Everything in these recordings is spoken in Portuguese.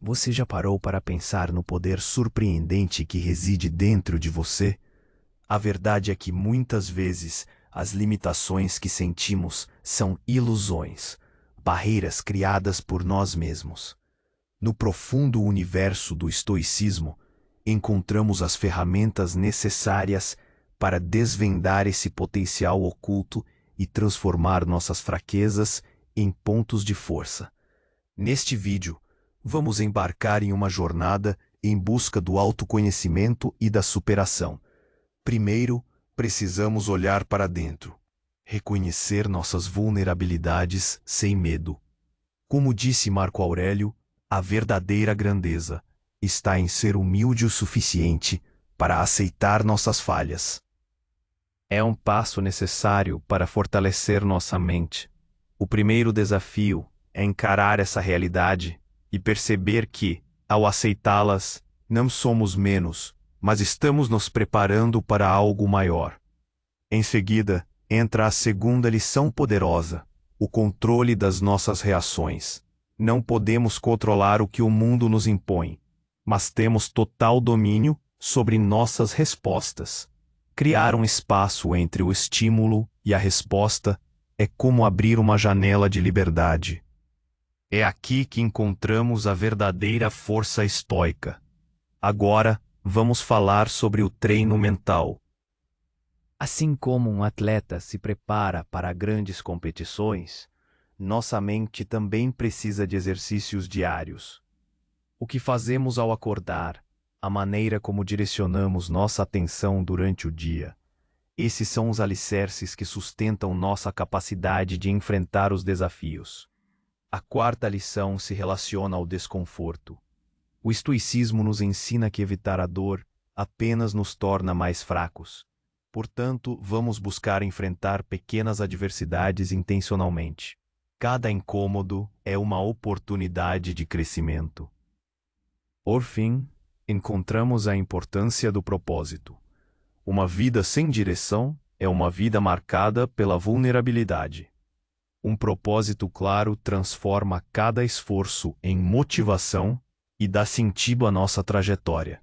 Você já parou para pensar no poder surpreendente que reside dentro de você? A verdade é que muitas vezes as limitações que sentimos são ilusões, barreiras criadas por nós mesmos. No profundo universo do estoicismo, encontramos as ferramentas necessárias para desvendar esse potencial oculto e transformar nossas fraquezas em pontos de força. Neste vídeo, vamos embarcar em uma jornada em busca do autoconhecimento e da superação. Primeiro, precisamos olhar para dentro, reconhecer nossas vulnerabilidades sem medo. Como disse Marco Aurélio, a verdadeira grandeza está em ser humilde o suficiente para aceitar nossas falhas. É um passo necessário para fortalecer nossa mente. O primeiro desafio é encarar essa realidade e perceber que, ao aceitá-las, não somos menos, mas estamos nos preparando para algo maior. Em seguida, entra a segunda lição poderosa: o controle das nossas reações. Não podemos controlar o que o mundo nos impõe, mas temos total domínio sobre nossas respostas. Criar um espaço entre o estímulo e a resposta é como abrir uma janela de liberdade. É aqui que encontramos a verdadeira força estoica. Agora, vamos falar sobre o treino mental. Assim como um atleta se prepara para grandes competições, nossa mente também precisa de exercícios diários. O que fazemos ao acordar, a maneira como direcionamos nossa atenção durante o dia. Esses são os alicerces que sustentam nossa capacidade de enfrentar os desafios. A quarta lição se relaciona ao desconforto. O estoicismo nos ensina que evitar a dor apenas nos torna mais fracos. Portanto, vamos buscar enfrentar pequenas adversidades intencionalmente. Cada incômodo é uma oportunidade de crescimento. Por fim, encontramos a importância do propósito. Uma vida sem direção é uma vida marcada pela vulnerabilidade. Um propósito claro transforma cada esforço em motivação e dá sentido à nossa trajetória.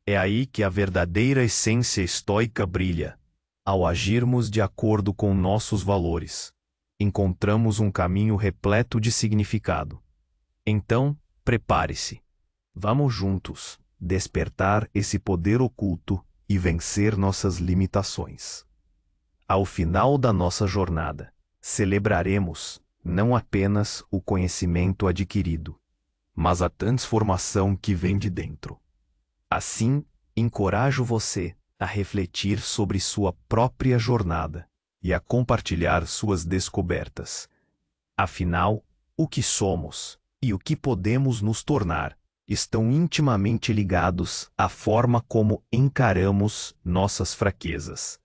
É aí que a verdadeira essência estoica brilha. Ao agirmos de acordo com nossos valores, encontramos um caminho repleto de significado. Então, prepare-se. Vamos juntos despertar esse poder oculto e vencer nossas limitações. Ao final da nossa jornada, celebraremos não apenas o conhecimento adquirido, mas a transformação que vem de dentro. Assim, encorajo você a refletir sobre sua própria jornada e a compartilhar suas descobertas. Afinal, o que somos e o que podemos nos tornar estão intimamente ligados à forma como encaramos nossas fraquezas.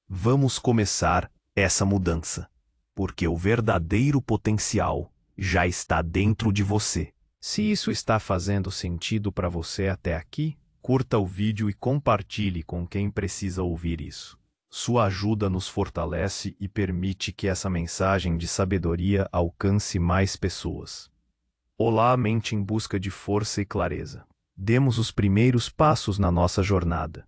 Vamos começar essa mudança, porque o verdadeiro potencial já está dentro de você. Se isso está fazendo sentido para você até aqui, curta o vídeo e compartilhe com quem precisa ouvir isso. Sua ajuda nos fortalece e permite que essa mensagem de sabedoria alcance mais pessoas. Olá, mente em busca de força e clareza. Demos os primeiros passos na nossa jornada,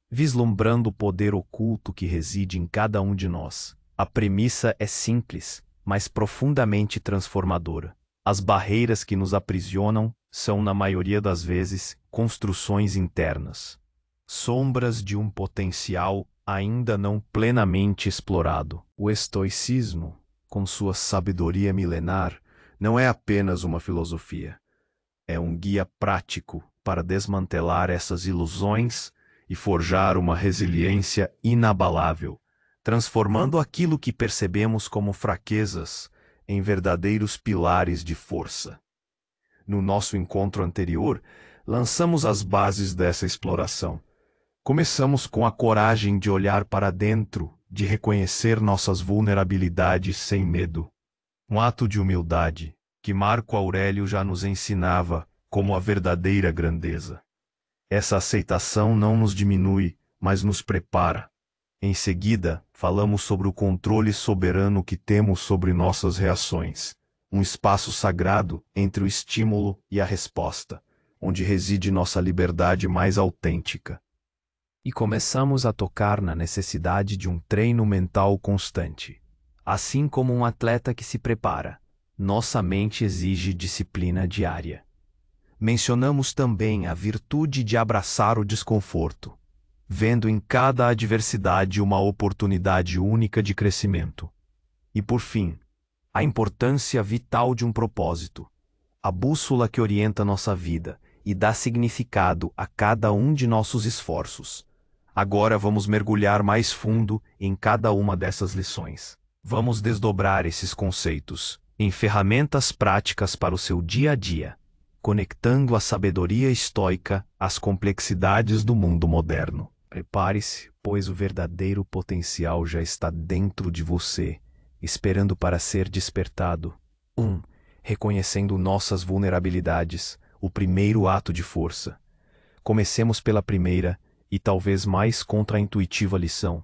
vislumbrando o poder oculto que reside em cada um de nós. A premissa é simples, mas profundamente transformadora. As barreiras que nos aprisionam são, na maioria das vezes, construções internas. Sombras de um potencial ainda não plenamente explorado. O estoicismo, com sua sabedoria milenar, não é apenas uma filosofia. É um guia prático para desmantelar essas ilusões e forjar uma resiliência inabalável, transformando aquilo que percebemos como fraquezas em verdadeiros pilares de força. No nosso encontro anterior, lançamos as bases dessa exploração. Começamos com a coragem de olhar para dentro, de reconhecer nossas vulnerabilidades sem medo. Um ato de humildade que Marco Aurélio já nos ensinava como a verdadeira grandeza. Essa aceitação não nos diminui, mas nos prepara. Em seguida, falamos sobre o controle soberano que temos sobre nossas reações. um espaço sagrado entre o estímulo e a resposta, onde reside nossa liberdade mais autêntica. E começamos a tocar na necessidade de um treino mental constante. Assim como um atleta que se prepara, nossa mente exige disciplina diária. Mencionamos também a virtude de abraçar o desconforto, vendo em cada adversidade uma oportunidade única de crescimento. E por fim, a importância vital de um propósito, a bússola que orienta nossa vida e dá significado a cada um de nossos esforços. Agora vamos mergulhar mais fundo em cada uma dessas lições. Vamos desdobrar esses conceitos em ferramentas práticas para o seu dia a dia, conectando a sabedoria estoica às complexidades do mundo moderno. Prepare-se, pois o verdadeiro potencial já está dentro de você, esperando para ser despertado. 1. Reconhecendo nossas vulnerabilidades, o primeiro ato de força. Comecemos pela primeira e talvez mais contraintuitiva lição.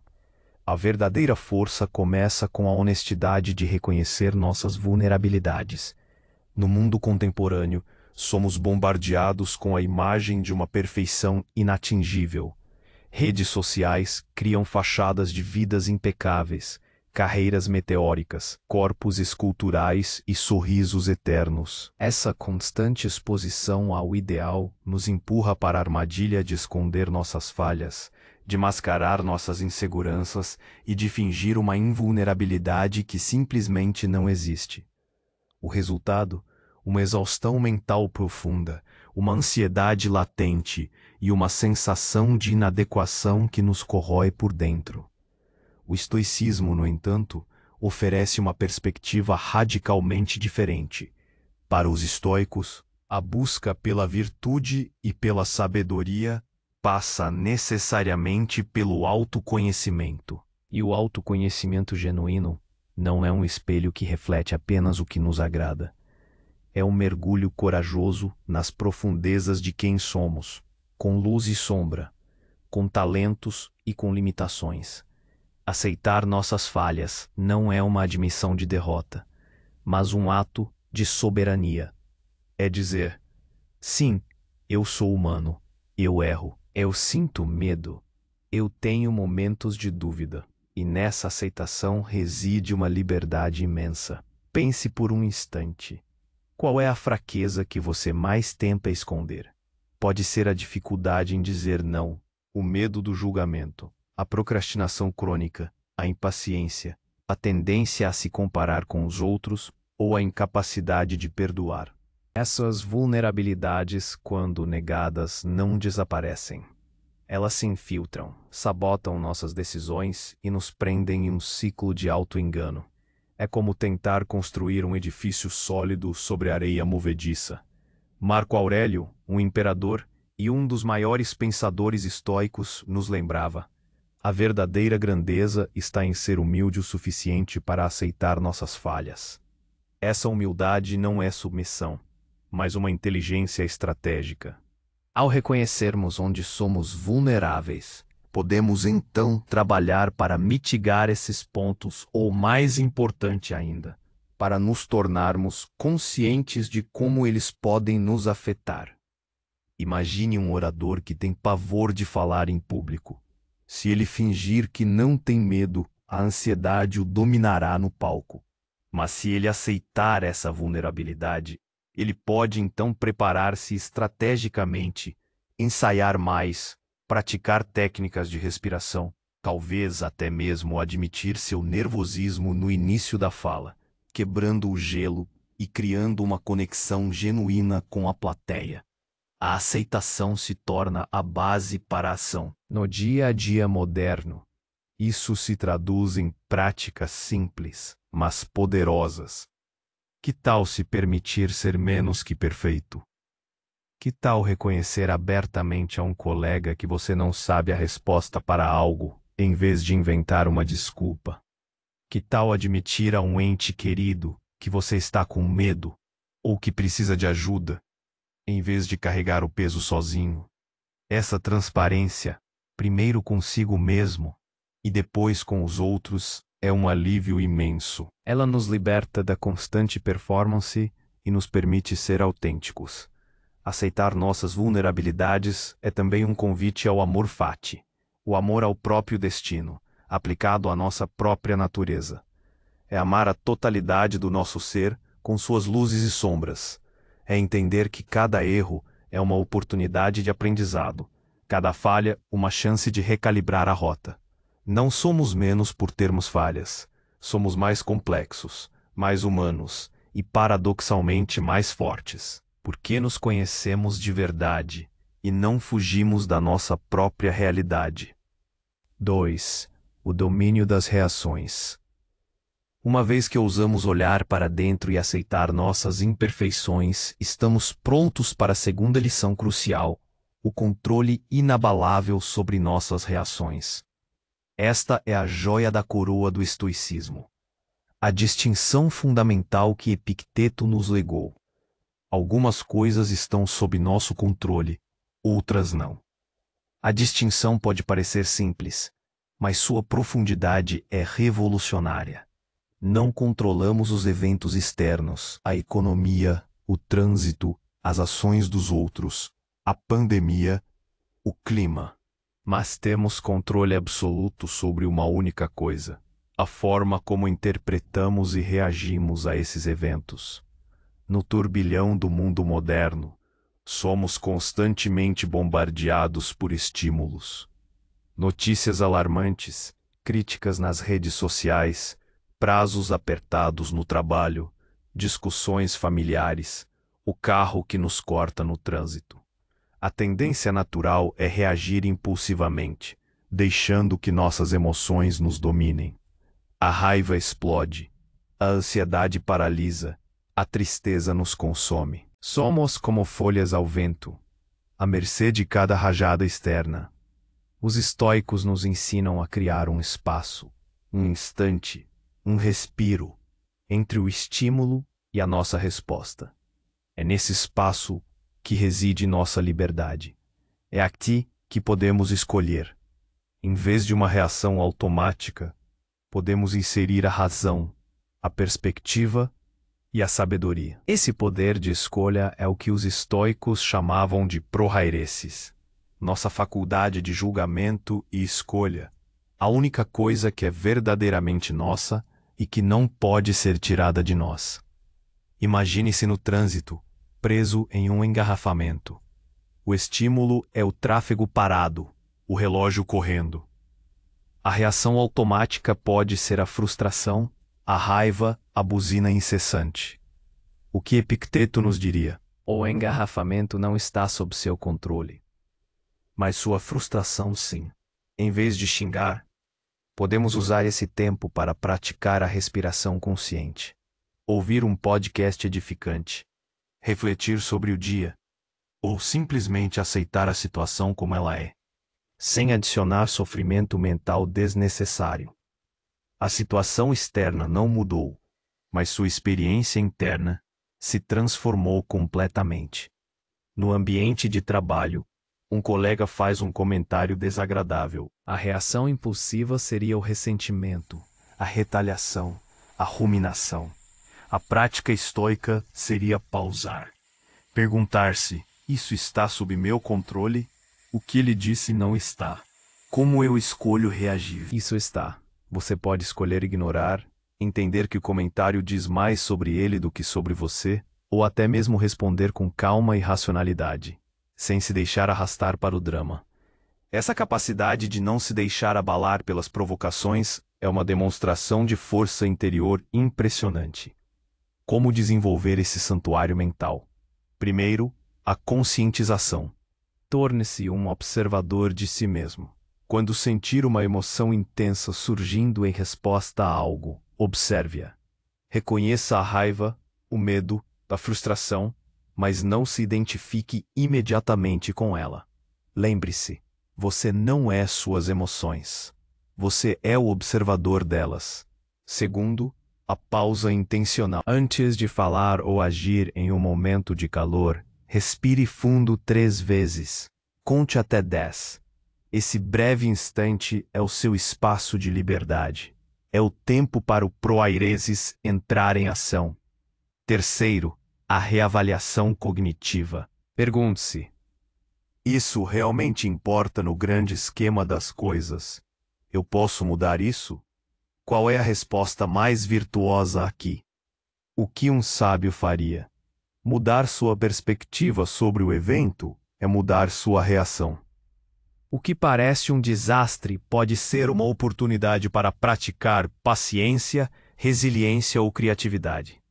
A verdadeira força começa com a honestidade de reconhecer nossas vulnerabilidades. No mundo contemporâneo, somos bombardeados com a imagem de uma perfeição inatingível. Redes sociais criam fachadas de vidas impecáveis, carreiras meteóricas, corpos esculturais e sorrisos eternos. Essa constante exposição ao ideal nos empurra para a armadilha de esconder nossas falhas, de mascarar nossas inseguranças e de fingir uma invulnerabilidade que simplesmente não existe. O resultado? Uma exaustão mental profunda, uma ansiedade latente e uma sensação de inadequação que nos corrói por dentro. O estoicismo, no entanto, oferece uma perspectiva radicalmente diferente. Para os estoicos, a busca pela virtude e pela sabedoria passa necessariamente pelo autoconhecimento. E o autoconhecimento genuíno não é um espelho que reflete apenas o que nos agrada. É um mergulho corajoso nas profundezas de quem somos, com luz e sombra, com talentos e com limitações. Aceitar nossas falhas não é uma admissão de derrota, mas um ato de soberania. É dizer: sim, eu sou humano, eu erro, eu sinto medo, eu tenho momentos de dúvida, e nessa aceitação reside uma liberdade imensa. Pense por um instante. Qual é a fraqueza que você mais tenta esconder? Pode ser a dificuldade em dizer não, o medo do julgamento, a procrastinação crônica, a impaciência, a tendência a se comparar com os outros ou a incapacidade de perdoar. Essas vulnerabilidades, quando negadas, não desaparecem. Elas se infiltram, sabotam nossas decisões e nos prendem em um ciclo de auto-engano. É como tentar construir um edifício sólido sobre areia movediça. Marco Aurélio, um imperador e um dos maiores pensadores estoicos, nos lembrava: a verdadeira grandeza está em ser humilde o suficiente para aceitar nossas falhas. Essa humildade não é submissão, mas uma inteligência estratégica. Ao reconhecermos onde somos vulneráveis, podemos então trabalhar para mitigar esses pontos ou, mais importante ainda, para nos tornarmos conscientes de como eles podem nos afetar. Imagine um orador que tem pavor de falar em público. Se ele fingir que não tem medo, a ansiedade o dominará no palco. Mas se ele aceitar essa vulnerabilidade, ele pode então preparar-se estrategicamente, ensaiar mais, praticar técnicas de respiração, talvez até mesmo admitir seu nervosismo no início da fala, quebrando o gelo e criando uma conexão genuína com a plateia. A aceitação se torna a base para a ação. No dia a dia moderno, isso se traduz em práticas simples, mas poderosas. Que tal se permitir ser menos que perfeito? Que tal reconhecer abertamente a um colega que você não sabe a resposta para algo, em vez de inventar uma desculpa? Que tal admitir a um ente querido que você está com medo, ou que precisa de ajuda, em vez de carregar o peso sozinho? Essa transparência, primeiro consigo mesmo, e depois com os outros, é um alívio imenso. Ela nos liberta da constante performance e nos permite ser autênticos. Aceitar nossas vulnerabilidades é também um convite ao amor fati, o amor ao próprio destino, aplicado à nossa própria natureza. É amar a totalidade do nosso ser, com suas luzes e sombras. É entender que cada erro é uma oportunidade de aprendizado, cada falha uma chance de recalibrar a rota. Não somos menos por termos falhas. Somos mais complexos, mais humanos e paradoxalmente mais fortes, porque nos conhecemos de verdade e não fugimos da nossa própria realidade. 2. O domínio das reações. Uma vez que ousamos olhar para dentro e aceitar nossas imperfeições, estamos prontos para a segunda lição crucial: o controle inabalável sobre nossas reações. Esta é a joia da coroa do estoicismo. A distinção fundamental que Epicteto nos legou. Algumas coisas estão sob nosso controle, outras não. A distinção pode parecer simples, mas sua profundidade é revolucionária. Não controlamos os eventos externos, a economia, o trânsito, as ações dos outros, a pandemia, o clima. Mas temos controle absoluto sobre uma única coisa: a forma como interpretamos e reagimos a esses eventos. No turbilhão do mundo moderno, somos constantemente bombardeados por estímulos. Notícias alarmantes, críticas nas redes sociais, prazos apertados no trabalho, discussões familiares, o carro que nos corta no trânsito. A tendência natural é reagir impulsivamente, deixando que nossas emoções nos dominem. A raiva explode, a ansiedade paralisa, a tristeza nos consome. Somos como folhas ao vento, à mercê de cada rajada externa. Os estoicos nos ensinam a criar um espaço, um instante, um respiro, entre o estímulo e a nossa resposta. É nesse espaço que reside nossa liberdade. É aqui que podemos escolher. Em vez de uma reação automática, podemos inserir a razão, a perspectiva e a sabedoria. Esse poder de escolha é o que os estoicos chamavam de prohairesis, nossa faculdade de julgamento e escolha, a única coisa que é verdadeiramente nossa e que não pode ser tirada de nós. Imagine-se no trânsito, preso em um engarrafamento. O estímulo é o tráfego parado, o relógio correndo. A reação automática pode ser a frustração, a raiva, a buzina incessante. O que Epicteto nos diria? O engarrafamento não está sob seu controle, mas sua frustração sim. Em vez de xingar, podemos usar esse tempo para praticar a respiração consciente, ouvir um podcast edificante, refletir sobre o dia, ou simplesmente aceitar a situação como ela é, sem adicionar sofrimento mental desnecessário. A situação externa não mudou, mas sua experiência interna se transformou completamente. No ambiente de trabalho, um colega faz um comentário desagradável. A reação impulsiva seria o ressentimento, a retaliação, a ruminação. A prática estoica seria pausar. Perguntar-se: isso está sob meu controle? O que ele disse não está. Como eu escolho reagir? Isso está. Você pode escolher ignorar, entender que o comentário diz mais sobre ele do que sobre você, ou até mesmo responder com calma e racionalidade, sem se deixar arrastar para o drama. Essa capacidade de não se deixar abalar pelas provocações é uma demonstração de força interior impressionante. Como desenvolver esse santuário mental? Primeiro, a conscientização. Torne-se um observador de si mesmo. Quando sentir uma emoção intensa surgindo em resposta a algo, observe-a. Reconheça a raiva, o medo, a frustração, mas não se identifique imediatamente com ela. Lembre-se, você não é suas emoções. Você é o observador delas. Segundo, a pausa intencional. Antes de falar ou agir em um momento de calor, respire fundo 3 vezes. Conte até 10. Esse breve instante é o seu espaço de liberdade. É o tempo para o proairesis entrar em ação. Terceiro, a reavaliação cognitiva. Pergunte-se: isso realmente importa no grande esquema das coisas? Eu posso mudar isso? Qual é a resposta mais virtuosa aqui? O que um sábio faria? Mudar sua perspectiva sobre o evento é mudar sua reação. O que parece um desastre pode ser uma oportunidade para praticar paciência, resiliência ou criatividade.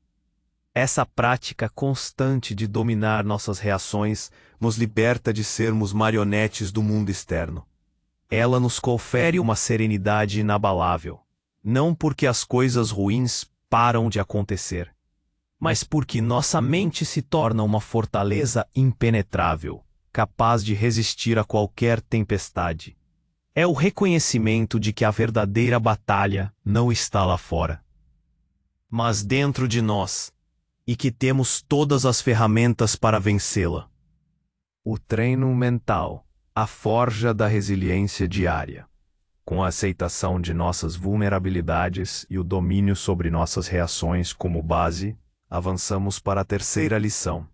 Essa prática constante de dominar nossas reações nos liberta de sermos marionetes do mundo externo. Ela nos confere uma serenidade inabalável, não porque as coisas ruins param de acontecer, mas porque nossa mente se torna uma fortaleza impenetrável, capaz de resistir a qualquer tempestade. É o reconhecimento de que a verdadeira batalha não está lá fora, mas dentro de nós, e que temos todas as ferramentas para vencê-la. O treino mental, a forja da resiliência diária. Com a aceitação de nossas vulnerabilidades e o domínio sobre nossas reações como base, avançamos para a terceira lição.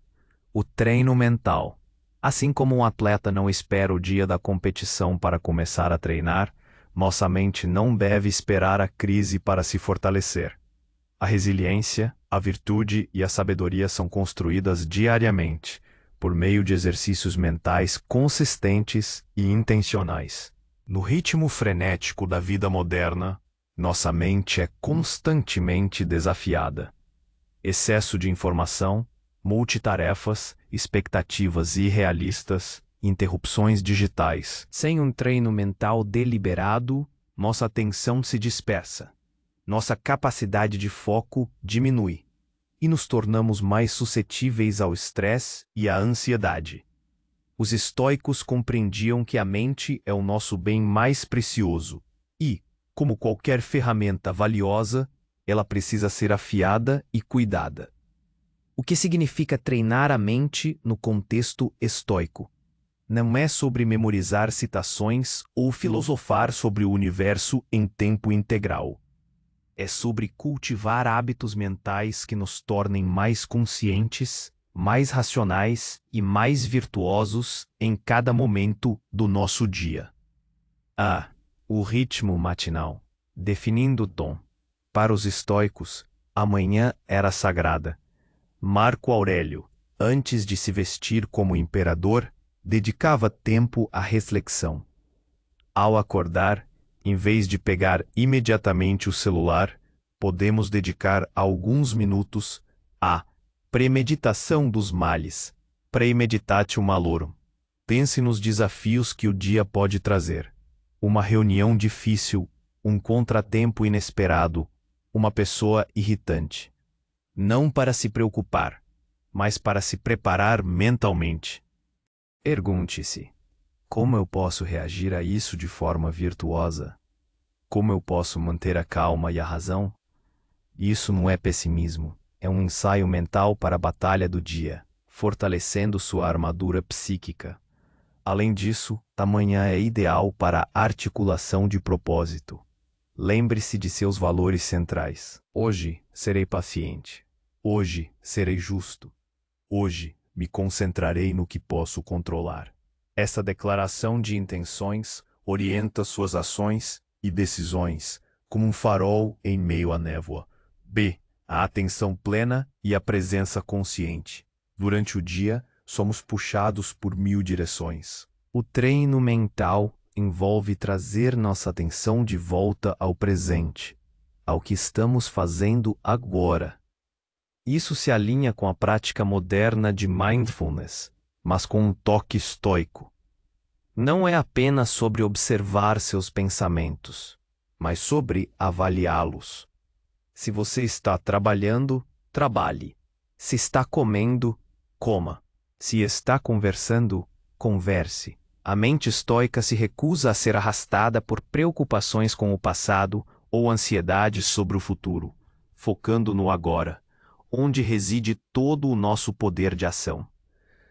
O treino mental. Assim como um atleta não espera o dia da competição para começar a treinar, nossa mente não deve esperar a crise para se fortalecer. A resiliência, a virtude e a sabedoria são construídas diariamente, por meio de exercícios mentais consistentes e intencionais. No ritmo frenético da vida moderna, nossa mente é constantemente desafiada. Excesso de informação, multitarefas, expectativas irrealistas, interrupções digitais. Sem um treino mental deliberado, nossa atenção se dispersa. Nossa capacidade de foco diminui e nos tornamos mais suscetíveis ao estresse e à ansiedade. Os estoicos compreendiam que a mente é o nosso bem mais precioso e, como qualquer ferramenta valiosa, ela precisa ser afiada e cuidada. O que significa treinar a mente no contexto estoico? Não é sobre memorizar citações ou filosofar sobre o universo em tempo integral. É sobre cultivar hábitos mentais que nos tornem mais conscientes, mais racionais e mais virtuosos em cada momento do nosso dia. O ritmo matinal. Definindo o tom. Para os estoicos, a manhã era sagrada. Marco Aurélio, antes de se vestir como imperador, dedicava tempo à reflexão. Ao acordar, em vez de pegar imediatamente o celular, podemos dedicar alguns minutos à premeditação dos males, premeditatio malorum. Pense nos desafios que o dia pode trazer. Uma reunião difícil, um contratempo inesperado, uma pessoa irritante. Não para se preocupar, mas para se preparar mentalmente. Pergunte-se: como eu posso reagir a isso de forma virtuosa? Como eu posso manter a calma e a razão? Isso não é pessimismo, é um ensaio mental para a batalha do dia, fortalecendo sua armadura psíquica. Além disso, a manhã é ideal para a articulação de propósito. Lembre-se de seus valores centrais. Hoje, serei paciente. Hoje, serei justo. Hoje, me concentrarei no que posso controlar. Essa declaração de intenções orienta suas ações e decisões como um farol em meio à névoa. A atenção plena e a presença consciente. Durante o dia, somos puxados por 1000 direções. O treino mental envolve trazer nossa atenção de volta ao presente, ao que estamos fazendo agora. Isso se alinha com a prática moderna de mindfulness, mas com um toque estoico. Não é apenas sobre observar seus pensamentos, mas sobre avaliá-los. Se você está trabalhando, trabalhe. Se está comendo, coma. Se está conversando, converse. A mente estoica se recusa a ser arrastada por preocupações com o passado ou ansiedades sobre o futuro, focando no agora, onde reside todo o nosso poder de ação.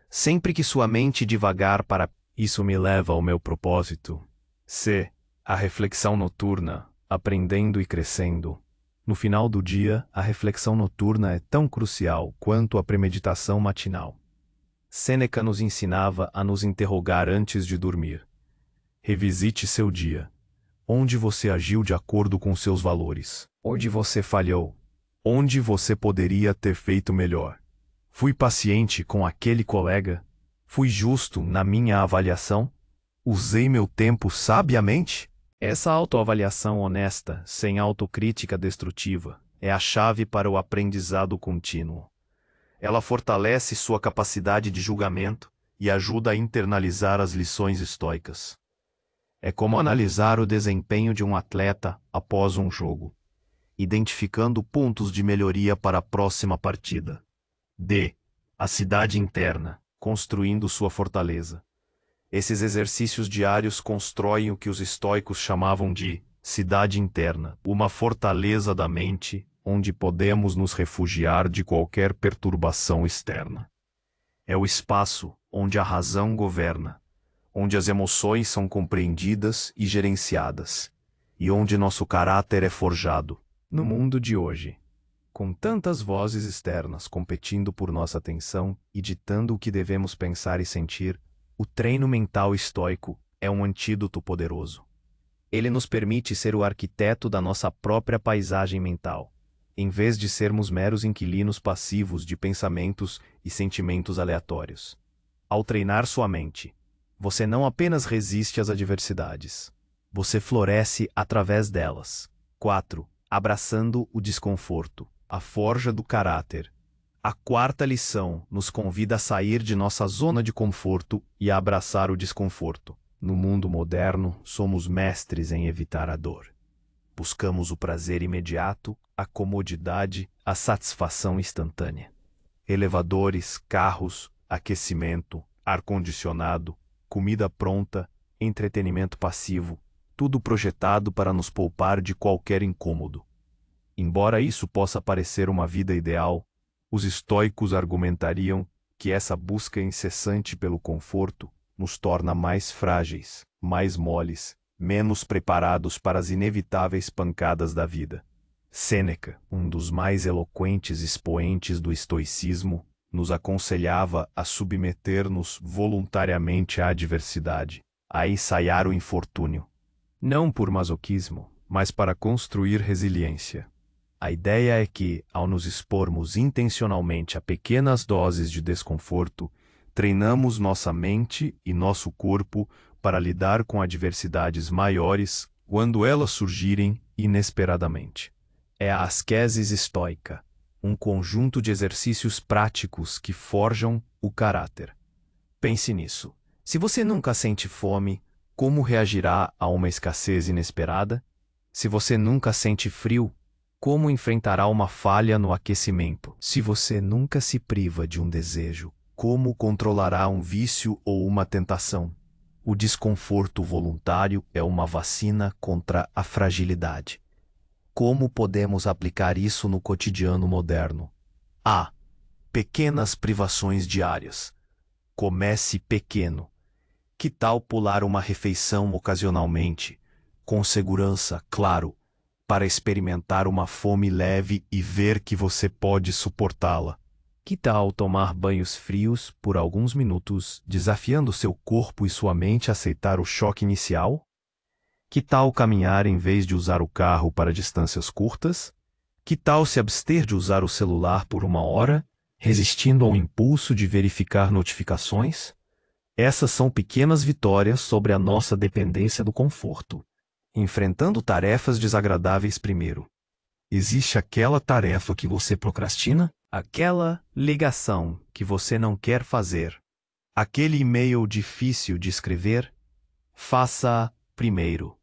Sempre que sua mente divagar para "isso me leva ao meu propósito", a reflexão noturna, aprendendo e crescendo. No final do dia, a reflexão noturna é tão crucial quanto a premeditação matinal. Sêneca nos ensinava a nos interrogar antes de dormir. Revisite seu dia. Onde você agiu de acordo com seus valores? Onde você falhou? Onde você poderia ter feito melhor? Fui paciente com aquele colega? Fui justo na minha avaliação? Usei meu tempo sabiamente? Essa autoavaliação honesta, sem autocrítica destrutiva, é a chave para o aprendizado contínuo. Ela fortalece sua capacidade de julgamento e ajuda a internalizar as lições estoicas. É como analisar o desempenho de um atleta após um jogo, identificando pontos de melhoria para a próxima partida. D. A cidade interna, construindo sua fortaleza. Esses exercícios diários constroem o que os estoicos chamavam de cidade interna, uma fortaleza da mente, onde podemos nos refugiar de qualquer perturbação externa. É o espaço onde a razão governa, onde as emoções são compreendidas e gerenciadas, e onde nosso caráter é forjado. No mundo de hoje, com tantas vozes externas competindo por nossa atenção e ditando o que devemos pensar e sentir, o treino mental estoico é um antídoto poderoso. Ele nos permite ser o arquiteto da nossa própria paisagem mental, em vez de sermos meros inquilinos passivos de pensamentos e sentimentos aleatórios. Ao treinar sua mente, você não apenas resiste às adversidades, você floresce através delas. 4. Abraçando o desconforto, a forja do caráter. A quarta lição nos convida a sair de nossa zona de conforto e a abraçar o desconforto. No mundo moderno, somos mestres em evitar a dor. Buscamos o prazer imediato, a comodidade, a satisfação instantânea. Elevadores, carros, aquecimento, ar-condicionado, comida pronta, entretenimento passivo, tudo projetado para nos poupar de qualquer incômodo. Embora isso possa parecer uma vida ideal, os estoicos argumentariam que essa busca incessante pelo conforto nos torna mais frágeis, mais moles, menos preparados para as inevitáveis pancadas da vida. Sêneca, um dos mais eloquentes expoentes do estoicismo, nos aconselhava a submeter-nos voluntariamente à adversidade, a ensaiar o infortúnio. Não por masoquismo, mas para construir resiliência. A ideia é que, ao nos expormos intencionalmente a pequenas doses de desconforto, treinamos nossa mente e nosso corpo para lidar com adversidades maiores quando elas surgirem inesperadamente. É a ascesis estoica, um conjunto de exercícios práticos que forjam o caráter. Pense nisso. Se você nunca sente fome, como reagirá a uma escassez inesperada? Se você nunca sente frio, como enfrentará uma falha no aquecimento? Se você nunca se priva de um desejo, como controlará um vício ou uma tentação? O desconforto voluntário é uma vacina contra a fragilidade. Como podemos aplicar isso no cotidiano moderno? A. Pequenas privações diárias. Comece pequeno. Que tal pular uma refeição ocasionalmente, com segurança, claro, para experimentar uma fome leve e ver que você pode suportá-la? Que tal tomar banhos frios por alguns minutos, desafiando seu corpo e sua mente a aceitar o choque inicial? Que tal caminhar em vez de usar o carro para distâncias curtas? Que tal se abster de usar o celular por 1 hora, resistindo ao impulso de verificar notificações? Essas são pequenas vitórias sobre a nossa dependência do conforto. Enfrentando tarefas desagradáveis primeiro. Existe aquela tarefa que você procrastina? Aquela ligação que você não quer fazer? Aquele e-mail difícil de escrever? Faça-a primeiro.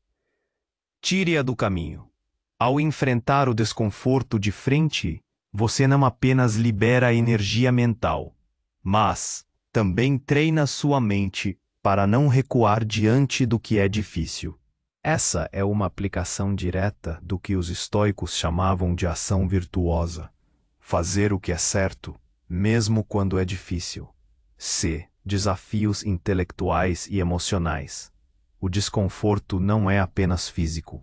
Tire-a do caminho. Ao enfrentar o desconforto de frente, você não apenas libera a energia mental, mas também treina sua mente para não recuar diante do que é difícil. Essa é uma aplicação direta do que os estoicos chamavam de ação virtuosa. Fazer o que é certo, mesmo quando é difícil. C. Desafios intelectuais e emocionais. O desconforto não é apenas físico.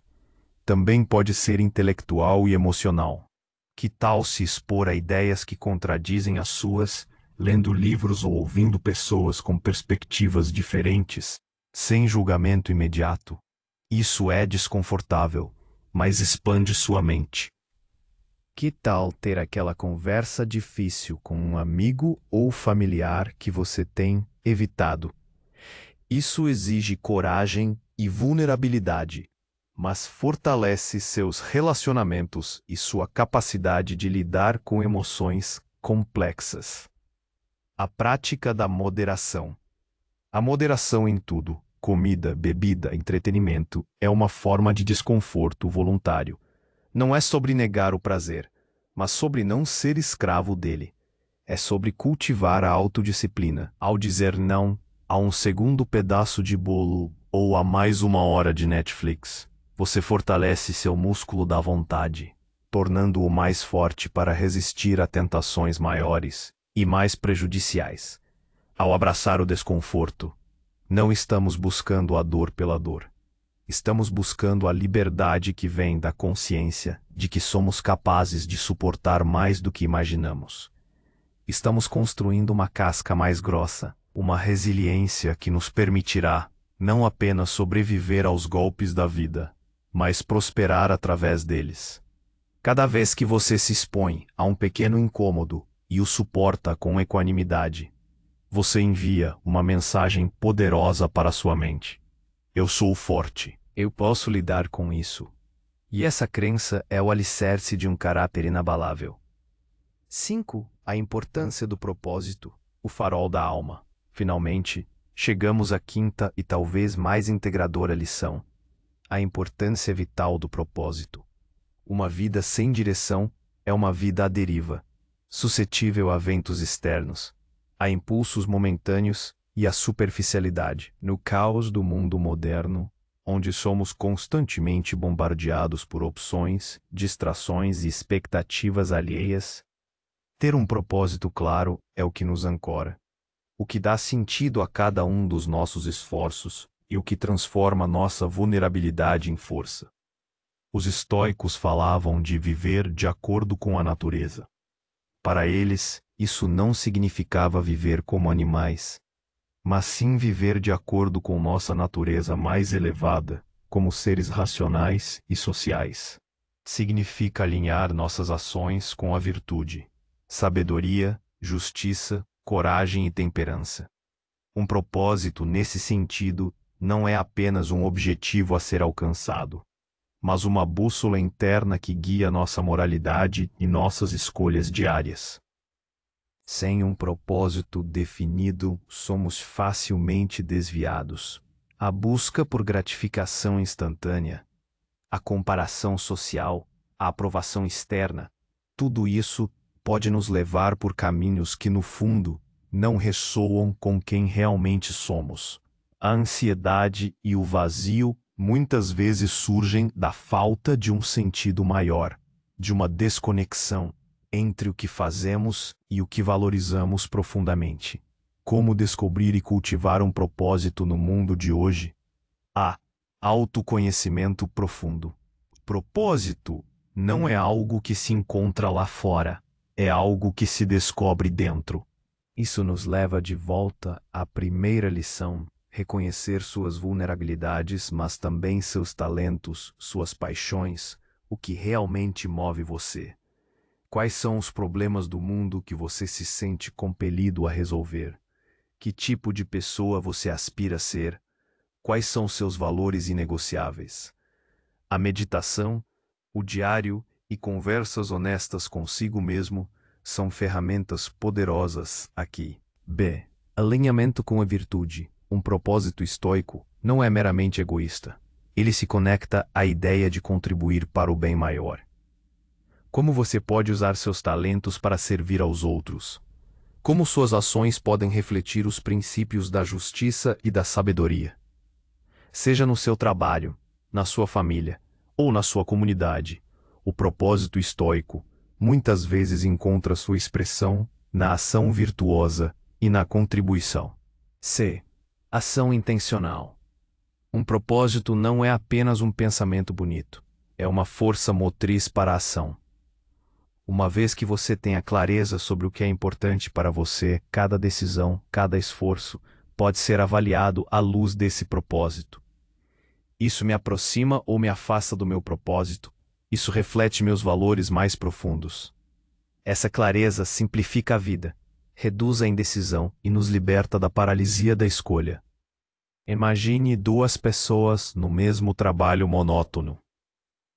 também pode ser intelectual e emocional. Que tal se expor a ideias que contradizem as suas, lendo livros ou ouvindo pessoas com perspectivas diferentes, sem julgamento imediato? Isso é desconfortável, mas expande sua mente. Que tal ter aquela conversa difícil com um amigo ou familiar que você tem evitado? Isso exige coragem e vulnerabilidade, mas fortalece seus relacionamentos e sua capacidade de lidar com emoções complexas. A prática da moderação. A moderação em tudo, comida, bebida, entretenimento, é uma forma de desconforto voluntário. Não é sobre negar o prazer, mas sobre não ser escravo dele. É sobre cultivar a autodisciplina, ao dizer não a um segundo pedaço de bolo ou a mais uma hora de Netflix. Você fortalece seu músculo da vontade, tornando-o mais forte para resistir a tentações maiores e mais prejudiciais. Ao abraçar o desconforto, não estamos buscando a dor pela dor. Estamos buscando a liberdade que vem da consciência de que somos capazes de suportar mais do que imaginamos. Estamos construindo uma casca mais grossa, uma resiliência que nos permitirá não apenas sobreviver aos golpes da vida, mas prosperar através deles. Cada vez que você se expõe a um pequeno incômodo e o suporta com equanimidade, você envia uma mensagem poderosa para sua mente. Eu sou forte. Eu posso lidar com isso. E essa crença é o alicerce de um caráter inabalável. 5. A importância do propósito, o farol da alma. Finalmente, chegamos à quinta e talvez mais integradora lição: a importância vital do propósito. Uma vida sem direção é uma vida à deriva, suscetível a ventos externos, a impulsos momentâneos e à superficialidade. No caos do mundo moderno, onde somos constantemente bombardeados por opções, distrações e expectativas alheias, ter um propósito claro é o que nos ancora, o que dá sentido a cada um dos nossos esforços e o que transforma nossa vulnerabilidade em força. Os estoicos falavam de viver de acordo com a natureza. Para eles, isso não significava viver como animais, mas sim viver de acordo com nossa natureza mais elevada, como seres racionais e sociais. Significa alinhar nossas ações com a virtude, sabedoria, justiça, coragem e temperança. Um propósito nesse sentido não é apenas um objetivo a ser alcançado, mas uma bússola interna que guia nossa moralidade e nossas escolhas diárias. Sem um propósito definido, somos facilmente desviados. A busca por gratificação instantânea, a comparação social, a aprovação externa, tudo isso pode nos levar por caminhos que, no fundo, não ressoam com quem realmente somos. A ansiedade e o vazio muitas vezes surgem da falta de um sentido maior, de uma desconexão entre o que fazemos e o que valorizamos profundamente. Como descobrir e cultivar um propósito no mundo de hoje? A. Autoconhecimento profundo. Propósito não é algo que se encontra lá fora, é algo que se descobre dentro. Isso nos leva de volta à primeira lição: reconhecer suas vulnerabilidades, mas também seus talentos, suas paixões, o que realmente move você. Quais são os problemas do mundo que você se sente compelido a resolver? Que tipo de pessoa você aspira a ser? Quais são seus valores inegociáveis? A meditação, o diário e conversas honestas consigo mesmo são ferramentas poderosas aqui. B. Alinhamento com a virtude. Um propósito estoico não é meramente egoísta. Ele se conecta à ideia de contribuir para o bem maior. Como você pode usar seus talentos para servir aos outros? Como suas ações podem refletir os princípios da justiça e da sabedoria? Seja no seu trabalho, na sua família ou na sua comunidade, o propósito estoico muitas vezes encontra sua expressão na ação virtuosa e na contribuição. C. Ação intencional. Um propósito não é apenas um pensamento bonito. é uma força motriz para a ação. Uma vez que você tenha clareza sobre o que é importante para você, cada decisão, cada esforço, pode ser avaliado à luz desse propósito. Isso me aproxima ou me afasta do meu propósito? Isso reflete meus valores mais profundos. Essa clareza simplifica a vida, reduz a indecisão e nos liberta da paralisia da escolha. Imagine duas pessoas no mesmo trabalho monótono.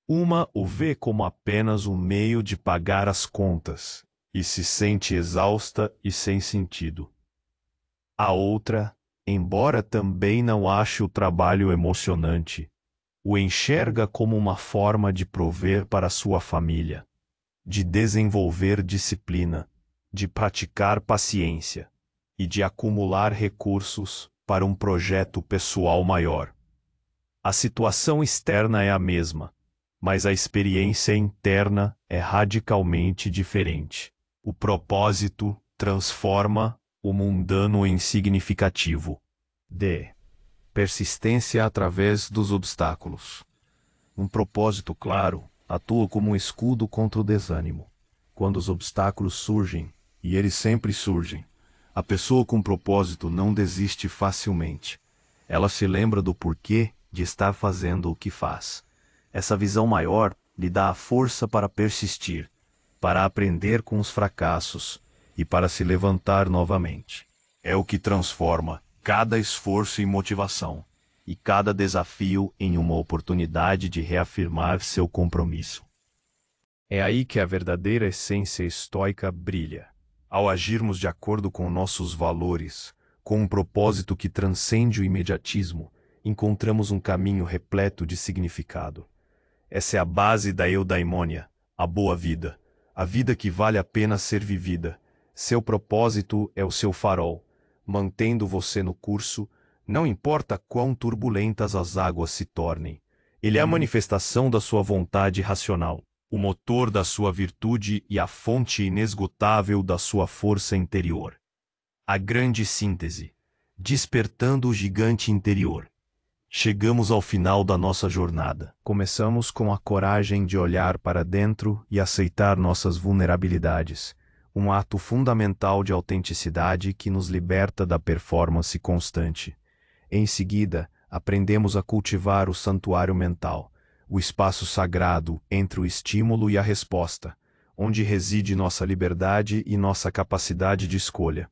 Uma o vê como apenas um meio de pagar as contas e se sente exausta e sem sentido. A outra, embora também não ache o trabalho emocionante, o enxerga como uma forma de prover para sua família, de desenvolver disciplina, de praticar paciência e de acumular recursos para um projeto pessoal maior. A situação externa é a mesma, mas a experiência interna é radicalmente diferente. O propósito transforma o mundano em significativo. D. Persistência através dos obstáculos. Um propósito claro atua como um escudo contra o desânimo. Quando os obstáculos surgem, e eles sempre surgem, a pessoa com propósito não desiste facilmente. Ela se lembra do porquê de estar fazendo o que faz. Essa visão maior lhe dá a força para persistir, para aprender com os fracassos e para se levantar novamente. É o que transforma cada esforço em motivação e cada desafio em uma oportunidade de reafirmar seu compromisso. É aí que a verdadeira essência estoica brilha. Ao agirmos de acordo com nossos valores, com um propósito que transcende o imediatismo, encontramos um caminho repleto de significado. Essa é a base da eudaimônia, a boa vida, a vida que vale a pena ser vivida. Seu propósito é o seu farol, mantendo você no curso, não importa quão turbulentas as águas se tornem. Ele é a manifestação da sua vontade racional, o motor da sua virtude e a fonte inesgotável da sua força interior. A grande síntese, despertando o gigante interior. Chegamos ao final da nossa jornada. Começamos com a coragem de olhar para dentro e aceitar nossas vulnerabilidades, um ato fundamental de autenticidade que nos liberta da performance constante. Em seguida, aprendemos a cultivar o santuário mental, o espaço sagrado entre o estímulo e a resposta, onde reside nossa liberdade e nossa capacidade de escolha.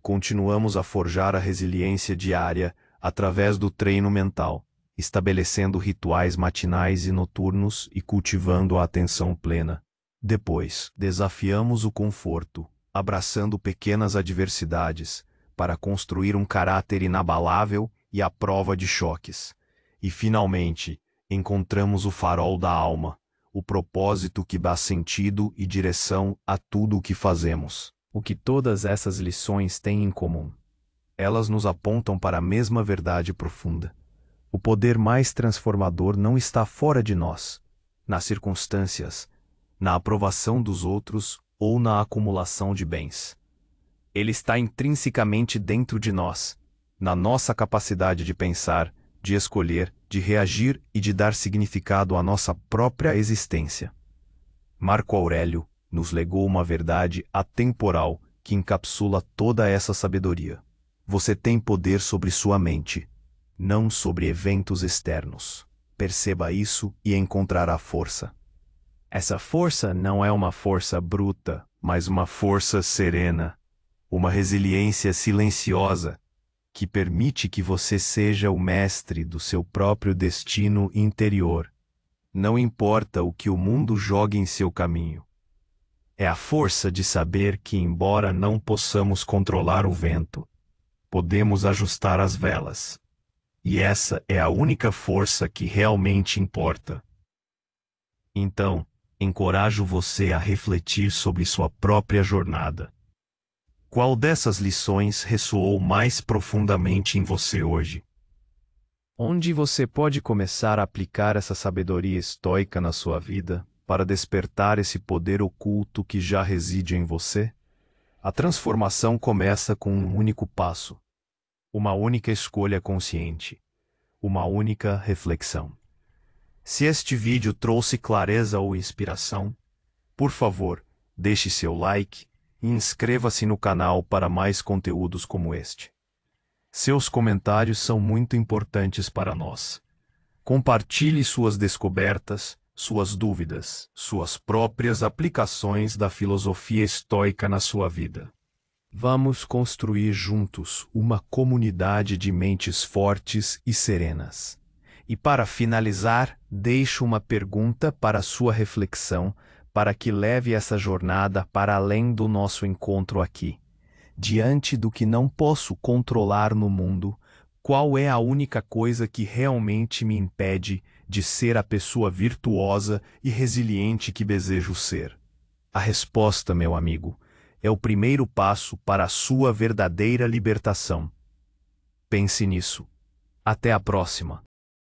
Continuamos a forjar a resiliência diária através do treino mental, estabelecendo rituais matinais e noturnos e cultivando a atenção plena. Depois, desafiamos o conforto, abraçando pequenas adversidades, para construir um caráter inabalável e à prova de choques. E, finalmente, encontramos o farol da alma, o propósito que dá sentido e direção a tudo o que fazemos. O que todas essas lições têm em comum? Elas nos apontam para a mesma verdade profunda. O poder mais transformador não está fora de nós, nas circunstâncias, na aprovação dos outros ou na acumulação de bens. Ele está intrinsecamente dentro de nós, na nossa capacidade de pensar, de escolher, de reagir e de dar significado à nossa própria existência. Marco Aurélio nos legou uma verdade atemporal que encapsula toda essa sabedoria. Você tem poder sobre sua mente, não sobre eventos externos. Perceba isso e encontrará força. Essa força não é uma força bruta, mas uma força serena, uma resiliência silenciosa, que permite que você seja o mestre do seu próprio destino interior. Não importa o que o mundo jogue em seu caminho. É a força de saber que, embora não possamos controlar o vento, podemos ajustar as velas. E essa é a única força que realmente importa. Então, encorajo você a refletir sobre sua própria jornada. Qual dessas lições ressoou mais profundamente em você hoje? Onde você pode começar a aplicar essa sabedoria estoica na sua vida para despertar esse poder oculto que já reside em você? A transformação começa com um único passo, uma única escolha consciente, uma única reflexão. Se este vídeo trouxe clareza ou inspiração, por favor, deixe seu like e inscreva-se no canal para mais conteúdos como este. Seus comentários são muito importantes para nós. Compartilhe suas descobertas, suas dúvidas, suas próprias aplicações da filosofia estoica na sua vida. Vamos construir juntos uma comunidade de mentes fortes e serenas. E para finalizar, deixo uma pergunta para sua reflexão, para que leve essa jornada para além do nosso encontro aqui. Diante do que não posso controlar no mundo, qual é a única coisa que realmente me impede de ser a pessoa virtuosa e resiliente que desejo ser? A resposta, meu amigo, é o primeiro passo para a sua verdadeira libertação. Pense nisso. Até a próxima.